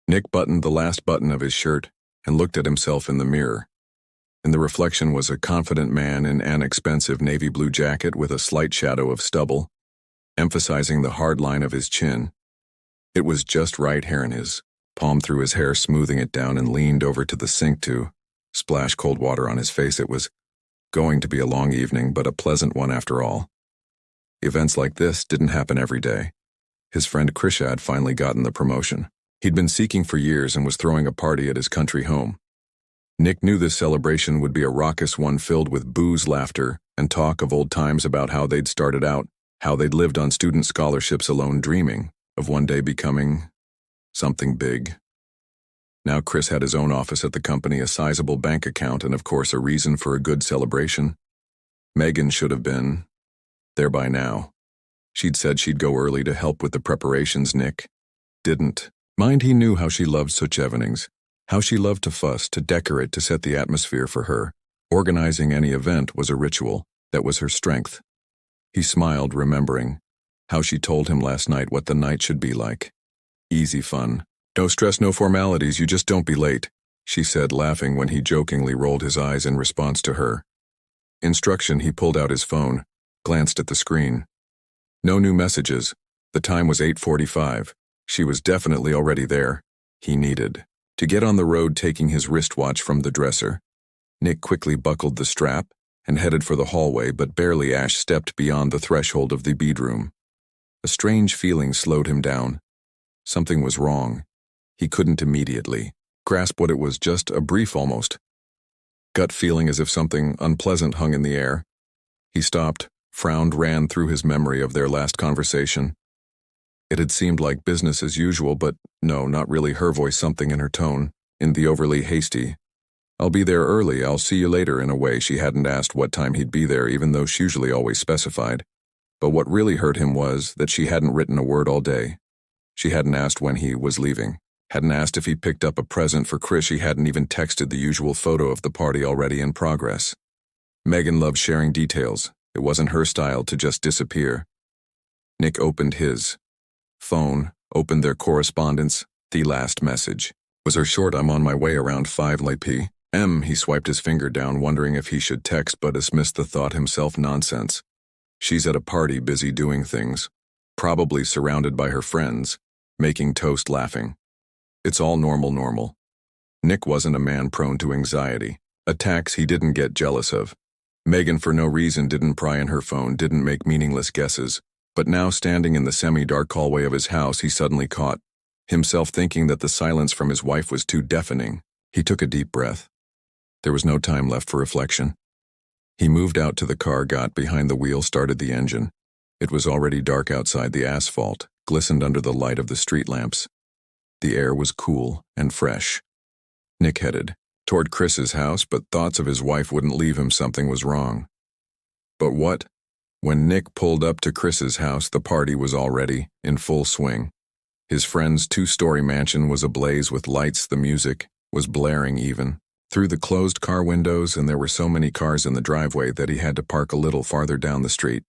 Nick buttoned the last button of his shirt and looked at himself in the mirror. In the reflection was a confident man in an expensive navy blue jacket with a slight shadow of stubble, emphasizing the hard line of his chin. It was just right hair in his palm through his hair, smoothing it down, and leaned over to the sink to splash cold water on his face. It was going to be a long evening, but a pleasant one after all. Events like this didn't happen every day. His friend Chris had finally gotten the promotion he'd been seeking for years and was throwing a party at his country home. Nick knew this celebration would be a raucous one filled with booze, laughter, and talk of old times about how they'd started out, how they'd lived on student scholarships alone, dreaming of one day becoming something big. Now Chris had his own office at the company, a sizable bank account, and of course a reason for a good celebration. Megan should have been there by now. She'd said she'd go early to help with the preparations. Nick didn't mind. He knew how she loved such evenings, how she loved to fuss, to decorate, to set the atmosphere for her. Organizing any event was a ritual. That was her strength. He smiled, remembering how she told him last night what the night should be like. Easy fun. No stress, no formalities, you just don't be late, she said, laughing when he jokingly rolled his eyes in response to her instruction. He pulled out his phone, glanced at the screen. No new messages. The time was 8:45. She was definitely already there. He needed to get on the road, taking his wristwatch from the dresser. Nick quickly buckled the strap and headed for the hallway, but barely stepped beyond the threshold of the bedroom. A strange feeling slowed him down. Something was wrong. He couldn't immediately grasp what it was, just a brief, almost gut feeling, as if something unpleasant hung in the air. He stopped, frowned, ran through his memory of their last conversation. It had seemed like business as usual, but no, not really. Her voice, something in her tone, in the overly hasty, "I'll be there early, I'll see you later," in a way she hadn't asked what time he'd be there, even though she usually always specified. But what really hurt him was that she hadn't written a word all day. She hadn't asked when he was leaving, hadn't asked if he picked up a present for Chris. She hadn't even texted the usual photo of the party already in progress. Megan loved sharing details. It wasn't her style to just disappear. Nick opened his phone, opened their correspondence. The last message was her short, "I'm on my way around 5 p.m. He swiped his finger down, wondering if he should text, but dismissed the thought himself. Nonsense. She's at a party, busy doing things, probably surrounded by her friends, making toast, laughing. It's all normal. Nick wasn't a man prone to anxiety, attacks he didn't get jealous of. Megan, for no reason, didn't pry in her phone, didn't make meaningless guesses. But now, standing in the semi-dark hallway of his house, he suddenly caught himself thinking that the silence from his wife was too deafening. He took a deep breath. There was no time left for reflection. He moved out to the car, got behind the wheel, started the engine. It was already dark outside. The asphalt glistened under the light of the street lamps. The air was cool and fresh. Nick headed toward Chris's house, but thoughts of his wife wouldn't leave him. Something was wrong. But what? When Nick pulled up to Chris's house, the party was already in full swing. His friend's 2-story mansion was ablaze with lights. The music was blaring even through the closed car windows, and there were so many cars in the driveway that he had to park a little farther down the street.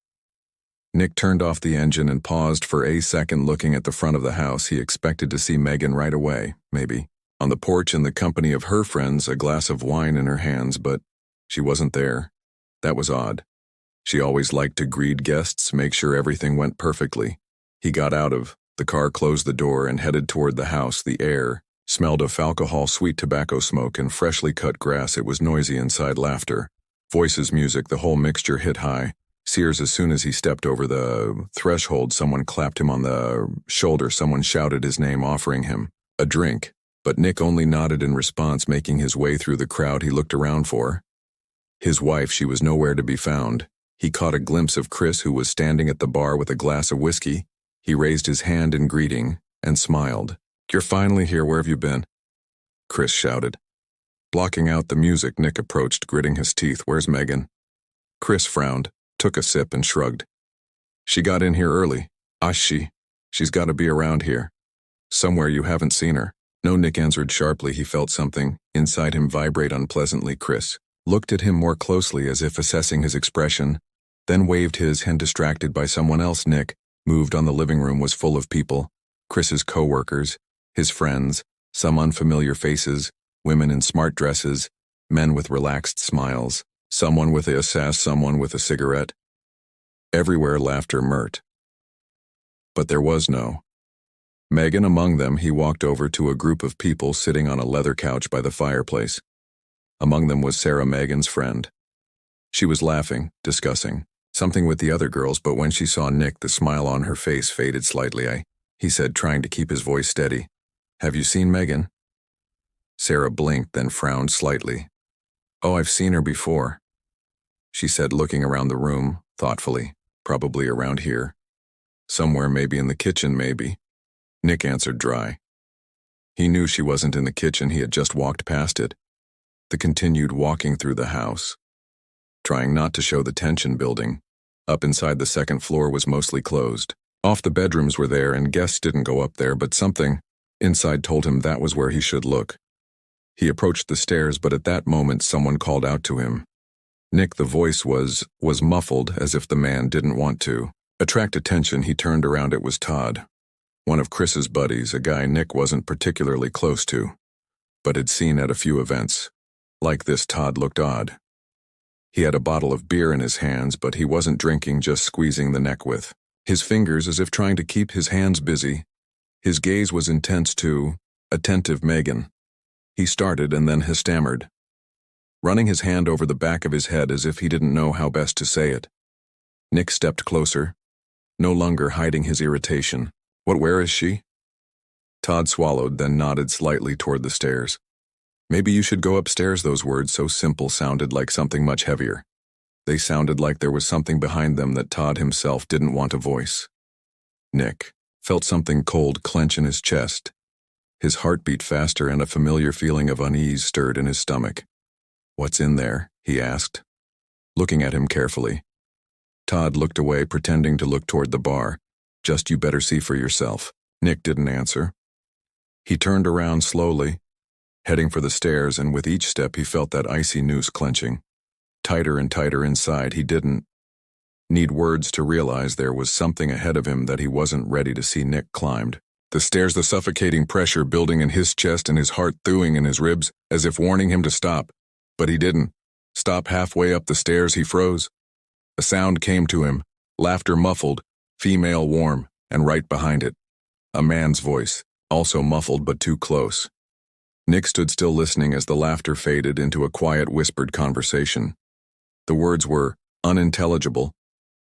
Nick turned off the engine and paused for a second, looking at the front of the house. He expected to see Megan right away, maybe on the porch in the company of her friends, a glass of wine in her hands, but she wasn't there. That was odd. She always liked to greet guests, make sure everything went perfectly. He got out of the car, closed the door, and headed toward the house. The air smelled of alcohol, sweet tobacco smoke, and freshly cut grass. It was noisy inside, laughter, voices, music, the whole mixture hit high. Sears, as soon as he stepped over the threshold, someone clapped him on the shoulder. Someone shouted his name, offering him a drink, but Nick only nodded in response. Making his way through the crowd, he looked around for his wife. She was nowhere to be found. He caught a glimpse of Chris, who was standing at the bar with a glass of whiskey. He raised his hand in greeting and smiled. "You're finally here. Where have you been?" Chris shouted. Blocking out the music, Nick approached, gritting his teeth. "Where's Megan?" Chris frowned, took a sip, and shrugged. "She got in here early." She's got to be around here. Somewhere. You haven't seen her." "No," Nick answered sharply. He felt something inside him vibrate unpleasantly. Chris looked at him more closely, as if assessing his expression, then waved his hand, distracted by someone else. Nick moved on. The living room was full of people. Chris's co-workers, his friends, Some unfamiliar faces, women in smart dresses, men with relaxed smiles, someone with a sass, someone with a cigarette. Everywhere laughter murmured. But there was no Megan among them. He walked over to a group of people sitting on a leather couch by the fireplace. Among them was Sarah, Megan's friend. She was laughing, discussing something with the other girls, but when she saw Nick, the smile on her face faded slightly. He said, trying to keep his voice steady, "Have you seen Megan?" Sarah blinked, then frowned slightly. "Oh, I've seen her before," she said, looking around the room, thoughtfully. "Probably around here. Somewhere, maybe in the kitchen, maybe." Nick answered dry. He knew she wasn't in the kitchen. He had just walked past it. They continued walking through the house, trying not to show the tension building. Up inside, the second floor was mostly closed. Off, the bedrooms were there, and guests didn't go up there, but something inside told him that was where he should look. He approached the stairs, but at that moment someone called out to him. Nick, the voice was muffled, as if the man didn't want to attract attention. He turned around. It was Todd, one of Chris's buddies, a guy Nick wasn't particularly close to, but had seen at a few events. Like this, Todd looked odd. He had a bottle of beer in his hands, but he wasn't drinking, just squeezing the neck with his fingers as if trying to keep his hands busy. His gaze was intense too, attentive. "Megan," he started, and then he stammered, running his hand over the back of his head as if he didn't know how best to say it. Nick stepped closer, no longer hiding his irritation. Where is she?" Todd swallowed, then nodded slightly toward the stairs. "Maybe you should go upstairs." Those words, so simple, sounded like something much heavier. They sounded like there was something behind them that Todd himself didn't want to voice. Nick felt something cold clench in his chest. His heart beat faster, and a familiar feeling of unease stirred in his stomach. "What's in there?" he asked, looking at him carefully. Todd looked away, pretending to look toward the bar. "Just you better see for yourself." Nick didn't answer. He turned around slowly, heading for the stairs, and with each step he felt that icy noose clenching tighter and tighter inside. He didn't need words to realize there was something ahead of him that he wasn't ready to see. Nick climbed the stairs, the suffocating pressure building in his chest and his heart thawing in his ribs, as if warning him to stop. But he didn't stop. Halfway up the stairs, he froze. A sound came to him, laughter muffled, female, warm, and right behind it, a man's voice, also muffled but too close. Nick stood still, listening as the laughter faded into a quiet, whispered conversation. The words were unintelligible,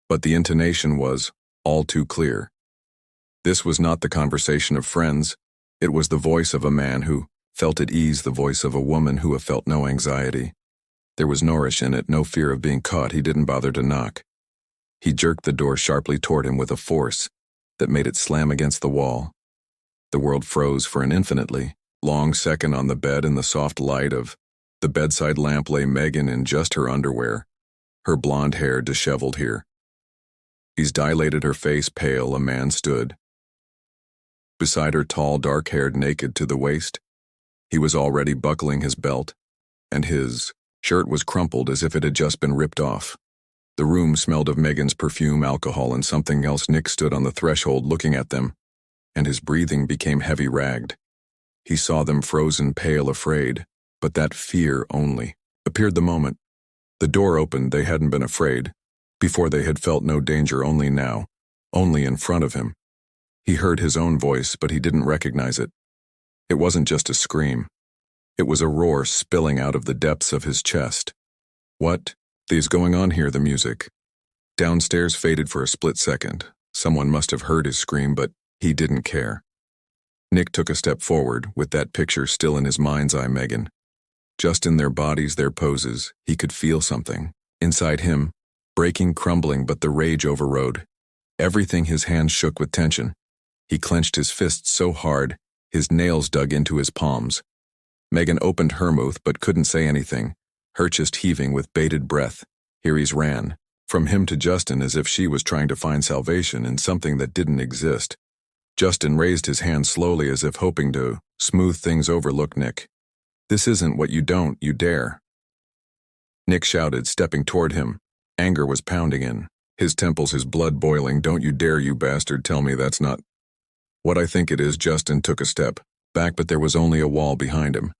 but the intonation was all too clear. This was not the conversation of friends. It was the voice of a man who felt at ease, the voice of a woman who felt no anxiety. There was nourish in it, no fear of being caught. He didn't bother to knock. He jerked the door sharply toward him with a force that made it slam against the wall. The world froze for an infinitely long second. On the bed, in the soft light of the bedside lamp, lay Megan in just her underwear, her blonde hair disheveled here. He's dilated, her face pale. A man stood beside her, tall, dark-haired, naked to the waist. He was already buckling his belt, and his shirt was crumpled as if it had just been ripped off. The room smelled of Megan's perfume, alcohol, and something else. Nick stood on the threshold looking at them, and his breathing became heavy, ragged. He saw them, frozen, pale, afraid, but that fear only appeared the moment the door opened. They hadn't been afraid. Before, they had felt no danger, only now, only in front of him. He heard his own voice, but he didn't recognize it. It wasn't just a scream. It was a roar spilling out of the depths of his chest. What is going on here? The music downstairs faded for a split second. Someone must have heard his scream, but he didn't care. Nick took a step forward, with that picture still in his mind's eye. Megan. Just in their bodies, their poses, he could feel something inside him, breaking, crumbling, but the rage overrode everything. His hands shook with tension. He clenched his fists so hard, his nails dug into his palms. Megan opened her mouth but couldn't say anything, her chest heaving with bated breath. Heres ran from him to Justin as if she was trying to find salvation in something that didn't exist. Justin raised his hand slowly as if hoping to smooth things over. "Look, Nick. This isn't what you dare." Nick shouted, stepping toward him. Anger was pounding in his temples, his blood boiling. "Don't you dare, you bastard, tell me that's not what I think it is." Justin took a step back, but there was only a wall behind him.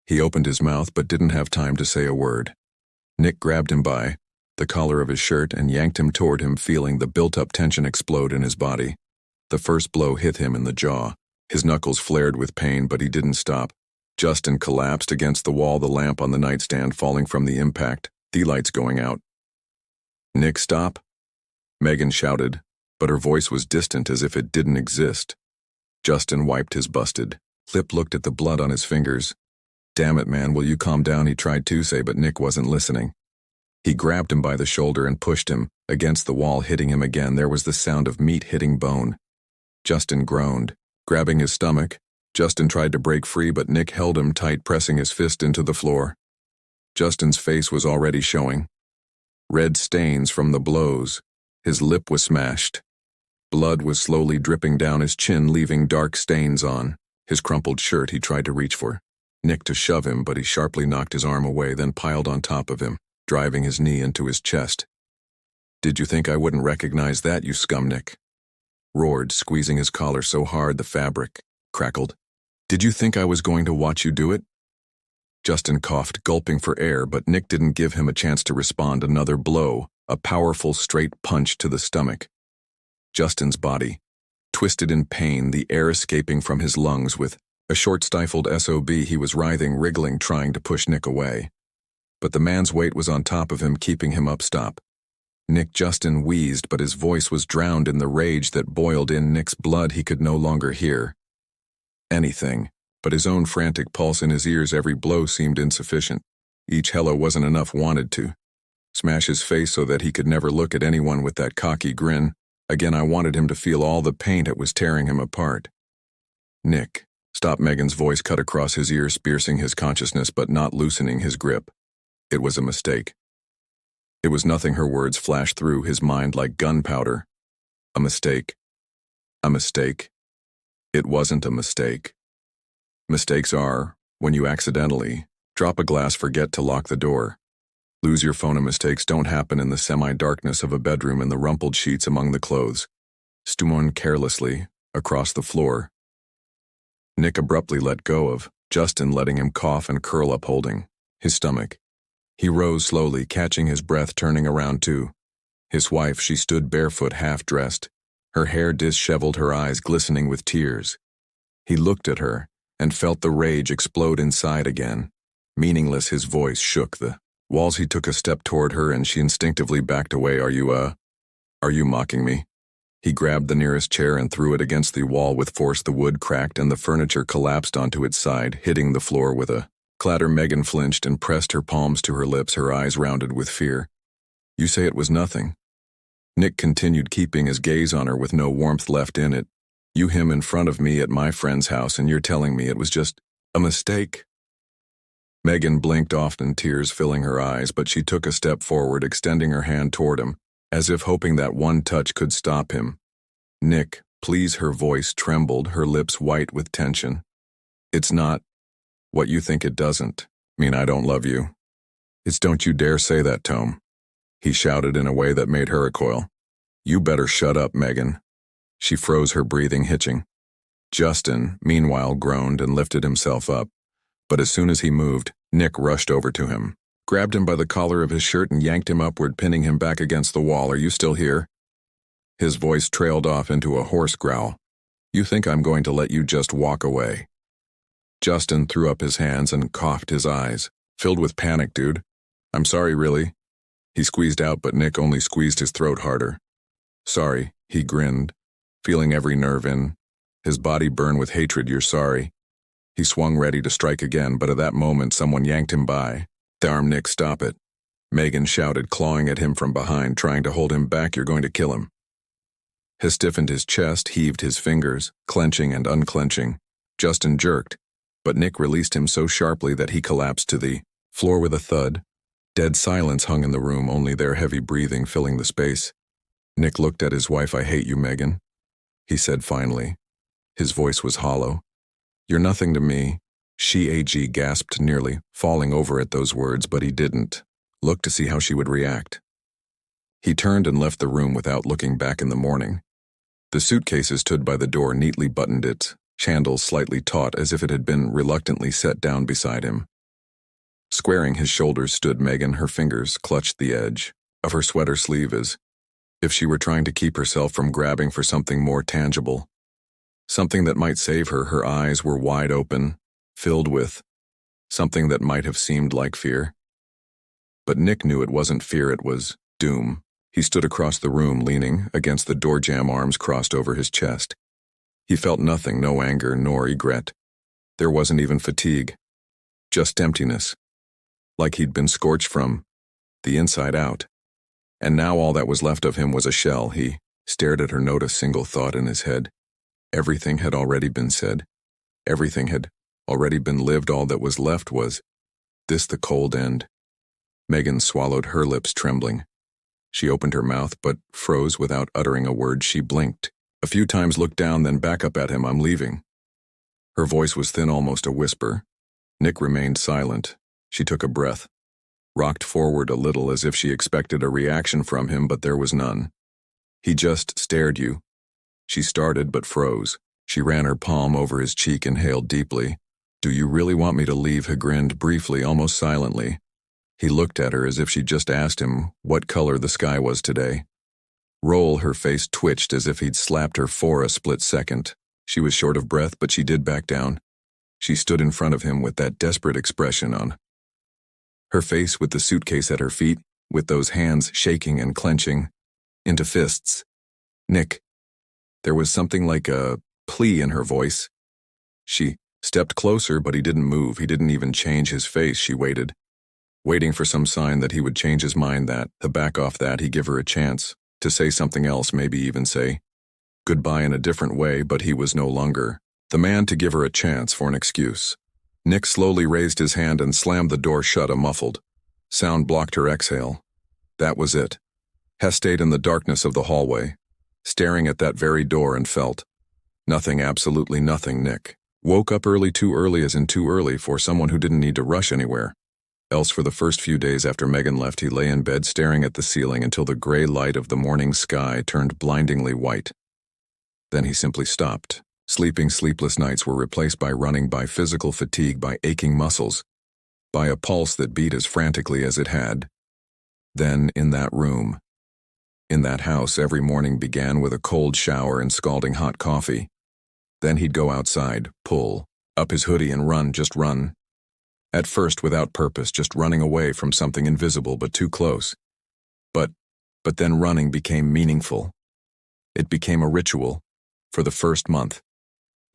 He opened his mouth but didn't have time to say a word. Nick grabbed him by the collar of his shirt and yanked him toward him, feeling the built-up tension explode in his body. The first blow hit him in the jaw. His knuckles flared with pain, but he didn't stop. Justin collapsed against the wall, the lamp on the nightstand falling from the impact, the lights going out. "Nick, stop," Megan shouted, but her voice was distant as if it didn't exist. Justin wiped his busted lip, looked at the blood on his fingers. "Damn it, man, will you calm down?" he tried to say, but Nick wasn't listening. He grabbed him by the shoulder and pushed him against the wall, hitting him again. There was the sound of meat hitting bone. Justin groaned, grabbing his stomach. Justin tried to break free, but Nick held him tight, pressing his fist into the floor. Justin's face was already showing red stains from the blows. His lip was smashed. Blood was slowly dripping down his chin, leaving dark stains on his crumpled shirt. He tried to reach for Nick to shove him, but he sharply knocked his arm away, then piled on top of him, driving his knee into his chest. "Did you think I wouldn't recognize that, you scum?" Nick roared, squeezing his collar so hard the fabric crackled. "Did you think I was going to watch you do it?" Justin coughed, gulping for air, but Nick didn't give him a chance to respond. Another blow, a powerful straight punch to the stomach. Justin's body twisted in pain, the air escaping from his lungs. With a short stifled SOB, he was writhing, wriggling, trying to push Nick away. But the man's weight was on top of him, keeping him up. "Stop." Justin wheezed, but his voice was drowned in the rage that boiled in Nick's blood. He could no longer hear anything but his own frantic pulse in his ears. Every blow seemed insufficient. Each hello wasn't enough. Wanted to smash his face so that he could never look at anyone with that cocky grin. Again, I wanted him to feel all the pain that was tearing him apart. "Nick, stop." Megan's voice cut across his ears, piercing his consciousness but not loosening his grip. It was a mistake. It was nothing. Her words flashed through his mind like gunpowder. A mistake. A mistake. It wasn't a mistake. Mistakes are when you accidentally drop a glass, forget to lock the door, lose your phone. And mistakes don't happen in the semi-darkness of a bedroom in the rumpled sheets among the clothes, strewn carelessly across the floor. Nick abruptly let go of Justin, letting him cough and curl up, holding his stomach. He rose slowly, catching his breath, turning around to his wife. She stood barefoot, half-dressed, her hair disheveled, her eyes glistening with tears. He looked at her and felt the rage explode inside again. Meaningless, his voice shook the walls. He took a step toward her and she instinctively backed away. Are you mocking me?" He grabbed the nearest chair and threw it against the wall with force. The wood cracked and the furniture collapsed onto its side, hitting the floor with a clatter. Megan flinched and pressed her palms to her lips, her eyes rounded with fear. "You say it was nothing?" Nick continued, keeping his gaze on her with no warmth left in it. "Him in front of me at my friend's house, and you're telling me it was just a mistake?" Megan blinked often, tears filling her eyes, but she took a step forward, extending her hand toward him, as if hoping that one touch could stop him. "Nick, please." Her voice trembled, her lips white with tension. "It's not what you think. It doesn't mean I don't love you. It's don't you dare say that, Tom," he shouted in a way that made her recoil. "You better shut up, Megan." She froze, her breathing hitching. Justin, meanwhile, groaned and lifted himself up. But as soon as he moved, Nick rushed over to him, grabbed him by the collar of his shirt and yanked him upward, pinning him back against the wall. "Are you still here?" His voice trailed off into a hoarse growl. "You think I'm going to let you just walk away?" Justin threw up his hands and coughed, his eyes filled with panic. "Dude, I'm sorry, really." He squeezed out, but Nick only squeezed his throat harder. "Sorry," he grinned, feeling every nerve in his body burn with hatred. "You're sorry." He swung, ready to strike again, but at that moment someone yanked him by the arm. "Nick, stop it," Megan shouted, clawing at him from behind, trying to hold him back. "You're going to kill him." He stiffened his chest, heaved his fingers, clenching and unclenching. Justin jerked, but Nick released him so sharply that he collapsed to the floor with a thud. Dead silence hung in the room, only their heavy breathing filling the space. Nick looked at his wife. "I hate you, Megan," he said finally. His voice was hollow. "You're nothing to me." She gasped, nearly falling over at those words, but he didn't look to see how she would react. He turned and left the room without looking back. In the morning, the suitcases stood by the door, neatly buttoned its chandels slightly taut as if it had been reluctantly set down beside him. Squaring his shoulders stood Megan. Her fingers clutched the edge of her sweater sleeve as if she were trying to keep herself from grabbing for something more tangible, something that might save her. Her eyes were wide open, filled with something that might have seemed like fear. But Nick knew it wasn't fear, it was doom. He stood across the room, leaning against the door jamb, arms crossed over his chest. He felt nothing, no anger nor regret. There wasn't even fatigue, just emptiness, like he'd been scorched from the inside out. And now all that was left of him was a shell. He stared at her, not a single thought in his head. Everything had already been said. Everything had already been lived. All that was left was this, the cold end. Megan swallowed, her lips trembling. She opened her mouth but froze without uttering a word. She blinked a few times, looked down, then back up at him. "I'm leaving." Her voice was thin, almost a whisper. Nick remained silent. She took a breath, rocked forward a little as if she expected a reaction from him, but there was none. "He just stared you." She started but froze. She ran her palm over his cheek, inhaled deeply. "Do you really want me to leave?" He grinned briefly, almost silently. He looked at her as if she'd just asked him what color the sky was today. Her face twitched as if he'd slapped her for a split second. She was short of breath, but she did back down. She stood in front of him with that desperate expression on her face, with the suitcase at her feet, with those hands shaking and clenching into fists. "Nick." There was something like a plea in her voice. She stepped closer, but he didn't move. He didn't even change his face. She waited, waiting for some sign that he would change his mind, that, to back off, that he'd give her a chance to say something else, maybe even say goodbye in a different way, but he was no longer the man to give her a chance for an excuse. Nick slowly raised his hand and slammed the door shut. A muffled sound blocked her exhale. That was it. Hess stayed in the darkness of the hallway, staring at that very door, and felt nothing, absolutely nothing. Nick woke up early, too early, as in too early for someone who didn't need to rush anywhere. Else, for the first few days after Megan left, he lay in bed staring at the ceiling until the gray light of the morning sky turned blindingly white. Then he simply stopped. Sleepless nights were replaced by running, by physical fatigue, by aching muscles, by a pulse that beat as frantically as it had. Then, in that room, in that house, every morning began with a cold shower and scalding hot coffee. Then he'd go outside, pull up his hoodie and run, just run. At first without purpose, just running away from something invisible but too close. But then running became meaningful. It became a ritual. For the first month,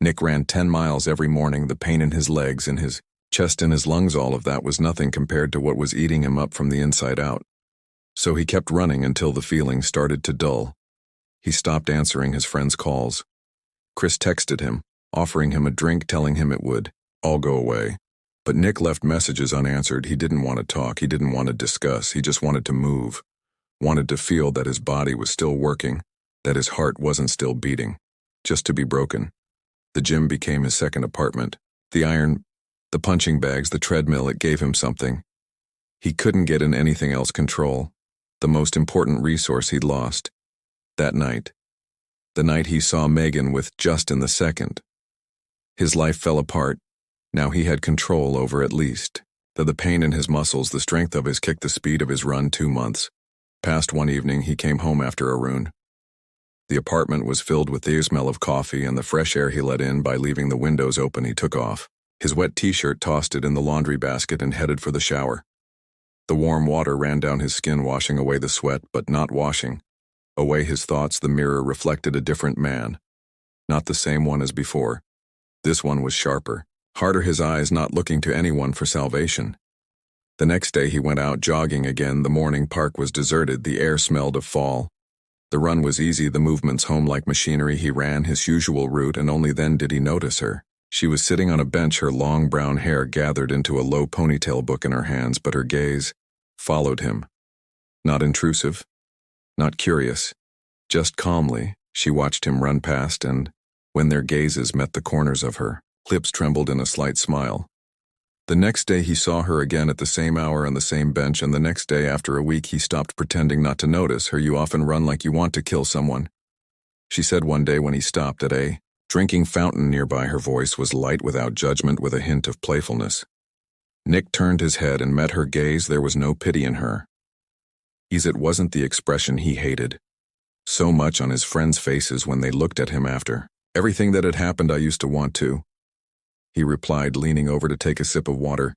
Nick ran 10 miles every morning. The pain in his legs, in his chest, in his lungs, all of that was nothing compared to what was eating him up from the inside out. So he kept running until the feeling started to dull. He stopped answering his friends' calls. Chris texted him, offering him a drink, telling him it would all go away. But Nick left messages unanswered. He didn't want to talk. He didn't want to discuss. He just wanted to move. Wanted to feel that his body was still working, that his heart wasn't still beating. Just to be broken. The gym became his second apartment. The iron, the punching bags, the treadmill, it gave him something he couldn't get in anything else. Control. The most important resource he'd lost. That night. The night he saw Megan with Justin II. His life fell apart. Now he had control over, at least, the pain in his muscles, the strength of his kick, the speed of his run. 2 months passed. One evening he came home after Arun. The apartment was filled with the smell of coffee and the fresh air he let in by leaving the windows open. He took off his wet t-shirt, tossed it in the laundry basket, and headed for the shower. The warm water ran down his skin, washing away the sweat, but not washing away his thoughts. The mirror reflected a different man. Not the same one as before. This one was sharper, harder, his eyes not looking to anyone for salvation. The next day he went out jogging again. The morning park was deserted. The air smelled of fall. The run was easy, the movements home like machinery. He ran his usual route, and only then did he notice her. She was sitting on a bench, her long brown hair gathered into a low ponytail, book in her hands, but her gaze followed him. Not intrusive, not curious, just calmly. She watched him run past, and when their gazes met, the corners of her lips trembled in a slight smile. The next day he saw her again at the same hour on the same bench, and the next day, after a week, he stopped pretending not to notice her. "You often run like you want to kill someone," she said one day when he stopped at a Drinking fountain nearby, her voice was light without judgment, with a hint of playfulness. Nick turned his head and met her gaze. There was no pity in her. It wasn't the expression he hated so much on his friends' faces when they looked at him after everything that had happened. I used to want to, he replied, leaning over to take a sip of water.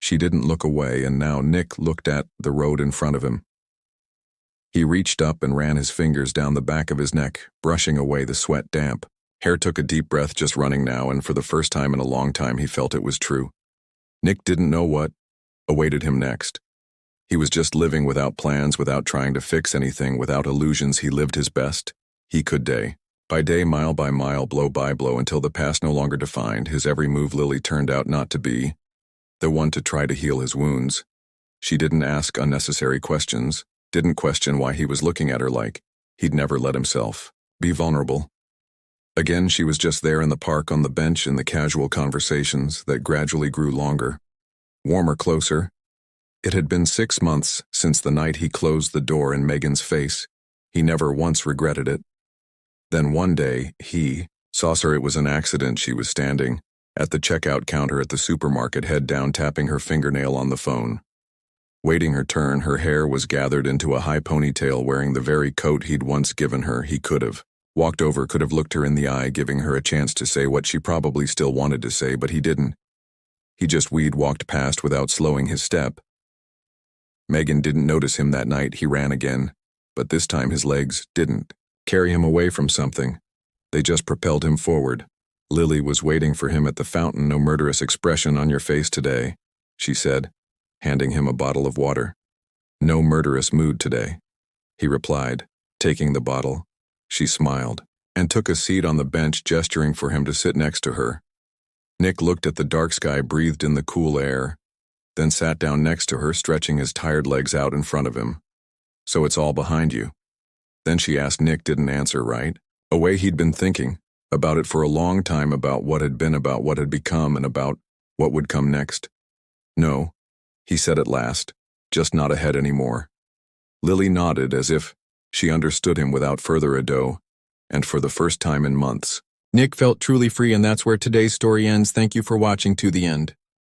She didn't look away, and now Nick looked at the road in front of him. He reached up and ran his fingers down the back of his neck, brushing away the sweat damp. Hare took a deep breath, just running now, and for the first time in a long time he felt it was true. Nick didn't know what awaited him next. He was just living without plans, without trying to fix anything, without illusions. He lived his best he could, day by day, mile by mile, blow by blow, until the past no longer defined his every move. Lily turned out not to be the one to try to heal his wounds. She didn't ask unnecessary questions, didn't question why he was looking at her like he'd never let himself be vulnerable. Again, she was just there in the park, on the bench, in the casual conversations that gradually grew longer, warmer, closer. It had been 6 months since the night he closed the door in Megan's face. He never once regretted it. Then one day, he saw her. It was an accident. She was standing at the checkout counter at the supermarket, head down, tapping her fingernail on the phone. Waiting her turn, her hair was gathered into a high ponytail, wearing the very coat he'd once given her. He could have walked over, could have looked her in the eye, giving her a chance to say what she probably still wanted to say, but he didn't. He just walked past without slowing his step. Megan didn't notice him that night. He ran again, but this time his legs didn't carry him away from something. They just propelled him forward. Lily was waiting for him at the fountain. "No murderous expression on your face today," she said, handing him a bottle of water. "No murderous mood today," he replied, taking the bottle. She smiled and took a seat on the bench, gesturing for him to sit next to her. Nick looked at the dark sky, breathed in the cool air, then sat down next to her, stretching his tired legs out in front of him. "So it's all behind you?" Then she asked. Nick didn't answer right away. He'd been thinking about it for a long time, about what had been, about what had become, and about what would come next. "No," he said at last, "just not ahead anymore." Lily nodded as if she understood him without further ado, and for the first time in months, Nick felt truly free. And that's where today's story ends. Thank you for watching to the end.